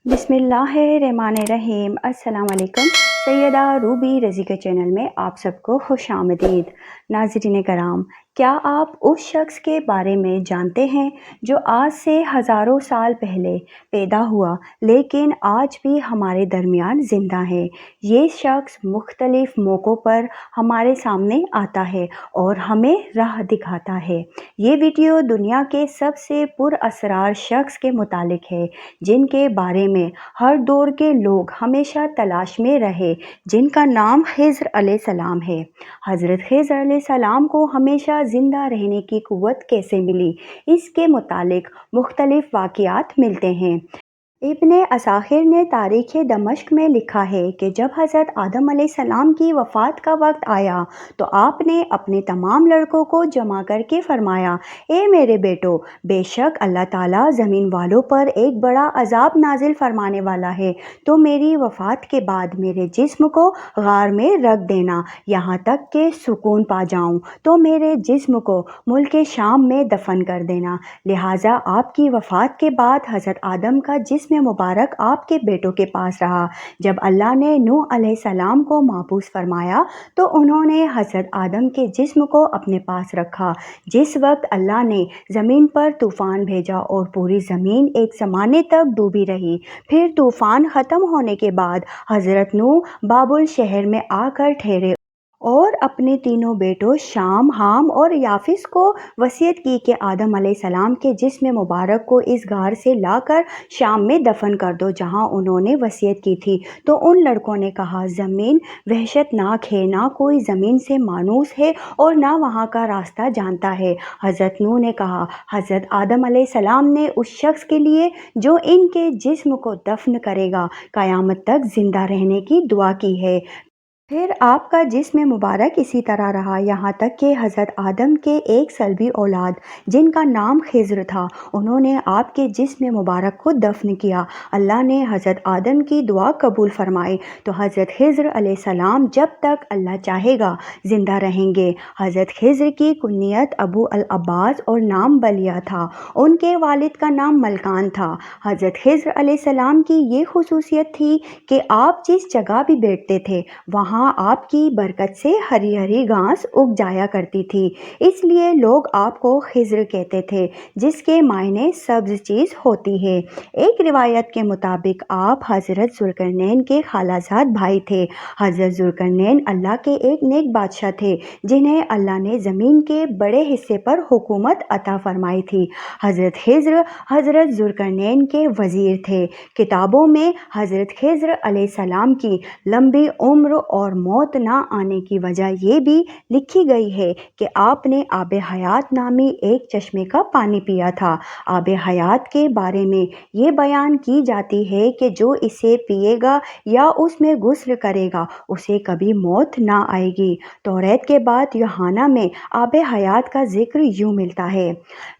بسم اللہ الرحمن الرحیم۔ السلام علیکم۔ سیدہ روبی رضی کے چینل میں آپ سب کو خوش آمدید۔ ناظرین کرام، کیا آپ اس شخص کے بارے میں جانتے ہیں جو آج سے ہزاروں سال پہلے پیدا ہوا لیکن آج بھی ہمارے درمیان زندہ ہے؟ یہ شخص مختلف موقعوں پر ہمارے سامنے آتا ہے اور ہمیں راہ دکھاتا ہے۔ یہ ویڈیو دنیا کے سب سے پر اسرار شخص کے متعلق ہے، جن کے بارے میں ہر دور کے لوگ ہمیشہ تلاش میں رہے، جن کا نام خضر علیہ السلام ہے۔ حضرت خضر علیہ السلام کو ہمیشہ زندہ رہنے کی قوت کیسے ملی، اس کے متعلق مختلف واقعات ملتے ہیں۔ ابن اساکر نے تاریخ دمشق میں لکھا ہے کہ جب حضرت آدم علیہ السلام کی وفات کا وقت آیا تو آپ نے اپنے تمام لڑکوں کو جمع کر کے فرمایا، اے میرے بیٹو، بے شک اللہ تعالیٰ زمین والوں پر ایک بڑا عذاب نازل فرمانے والا ہے، تو میری وفات کے بعد میرے جسم کو غار میں رکھ دینا یہاں تک کہ سکون پا جاؤں، تو میرے جسم کو ملک شام میں دفن کر دینا۔ لہٰذا آپ کی وفات کے بعد حضرت آدم کا جسم مبارک آپ کے بیٹوں کے پاس رہا۔ جب اللہ نے نوح علیہ السلام کو مبعوث فرمایا تو انہوں نے حضرت آدم کے جسم کو اپنے پاس رکھا۔ جس وقت اللہ نے زمین پر طوفان بھیجا اور پوری زمین ایک زمانے تک ڈوبی رہی، پھر طوفان ختم ہونے کے بعد حضرت نوح بابل شہر میں آ کر ٹھہرے اور اپنے تینوں بیٹوں شام، حام اور یافس کو وصیت کی کہ آدم علیہ السلام کے جسم مبارک کو اس غار سے لا کر شام میں دفن کر دو جہاں انہوں نے وصیت کی تھی۔ تو ان لڑکوں نے کہا، زمین وحشت ناک ہے، نہ کوئی زمین سے مانوس ہے اور نہ وہاں کا راستہ جانتا ہے۔ حضرت نوح نے کہا، حضرت آدم علیہ السلام نے اس شخص کے لیے جو ان کے جسم کو دفن کرے گا قیامت تک زندہ رہنے کی دعا کی ہے۔ پھر آپ کا جسم مبارک اسی طرح رہا یہاں تک کہ حضرت آدم کے ایک صلبی اولاد جن کا نام خضر تھا، انہوں نے آپ کے جسم مبارک کو دفن کیا۔ اللہ نے حضرت آدم کی دعا قبول فرمائی تو حضرت خضر علیہ السلام جب تک اللہ چاہے گا زندہ رہیں گے۔ حضرت خضر کی کنیت ابو العباس اور نام بلیہ تھا۔ ان کے والد کا نام ملکان تھا۔ حضرت خضر علیہ السلام کی یہ خصوصیت تھی کہ آپ جس جگہ بھی بیٹھتے تھے وہاں آپ کی برکت سے ہری ہری گھاس اگ جایا کرتی تھی، اس لیے لوگ آپ کو خضر کہتے تھے، جس کے معنی سبز چیز ہوتی ہے۔ ایک روایت کے مطابق آپ حضرت ذوالقرنین کے خالہ زاد بھائی تھے۔ حضرت ذوالقرنین اللہ کے ایک نیک بادشاہ تھے جنہیں اللہ نے زمین کے بڑے حصے پر حکومت عطا فرمائی تھی۔ حضرت خضر حضرت ذوالقرنین کے وزیر تھے۔ کتابوں میں حضرت خضر علیہ السلام کی لمبی عمر اور موت نہ آنے کی وجہ یہ بھی لکھی گئی ہے کہ آپ نے آب حیات نامی ایک چشمے کا پانی پیا تھا۔ آب حیات کے بارے میں یہ بیان کی جاتی ہے کہ جو اسے پیے گا یا اس میں غسل کرے گا اسے کبھی موت نہ آئے گی۔ توریت کے بعد یوحنا میں آب حیات کا ذکر یوں ملتا ہے،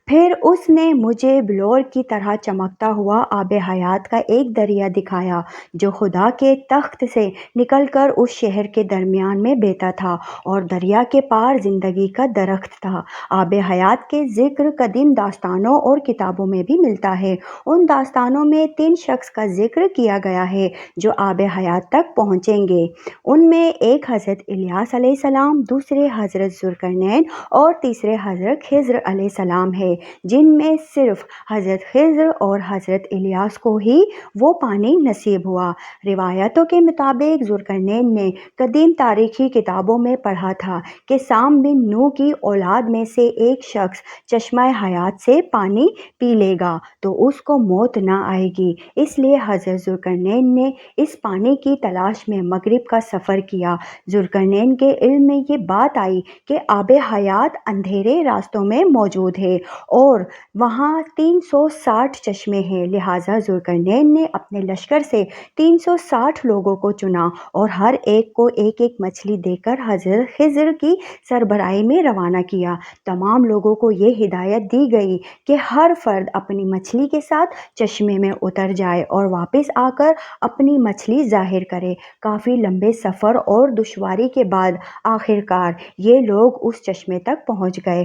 پھر اس نے مجھے بلور کی طرح چمکتا ہوا آب حیات کا ایک دریا دکھایا جو خدا کے تخت سے نکل کر اس شہر کے درمیان میں بہتا تھا اور دریا کے پار زندگی کا درخت تھا۔ آب حیات کے ذکر قدیم داستانوں اور کتابوں میں بھی ملتا ہے۔ ان داستانوں میں 3 شخص کا ذکر کیا گیا ہے جو آب حیات تک پہنچیں گے۔ ان میں ایک حضرت الیاس علیہ السلام، دوسرے حضرت ذوالقرنین اور تیسرے حضرت خضر علیہ السلام ہے، جن میں صرف حضرت خضر اور حضرت الیاس کو ہی وہ پانی نصیب ہوا۔ روایتوں کے مطابق ذوالقرنین نے قدیم تاریخی کتابوں میں پڑھا تھا کہ سام بن نوح کی اولاد میں سے ایک شخص چشمہ حیات سے پانی پی لے گا تو اس کو موت نہ آئے گی، اس لیے حضرت ذوالقرنین نے اس پانی کی تلاش میں مغرب کا سفر کیا۔ ذوالقرنین کے علم میں یہ بات آئی کہ آب حیات اندھیرے راستوں میں موجود ہے اور وہاں 360 چشمے ہیں، لہٰذا ذوالقرنین نے اپنے لشکر سے 360 لوگوں کو چنا اور ہر ایک کو ایک ایک مچھلی دے کر حضرت خضر کی سربراہی میں روانہ کیا۔ تمام لوگوں کو یہ ہدایت دی گئی کہ ہر فرد اپنی مچھلی کے ساتھ چشمے میں اتر جائے اور واپس آ کر اپنی مچھلی ظاہر کرے۔ کافی لمبے سفر اور دشواری کے بعد آخر کار یہ لوگ اس چشمے تک پہنچ گئے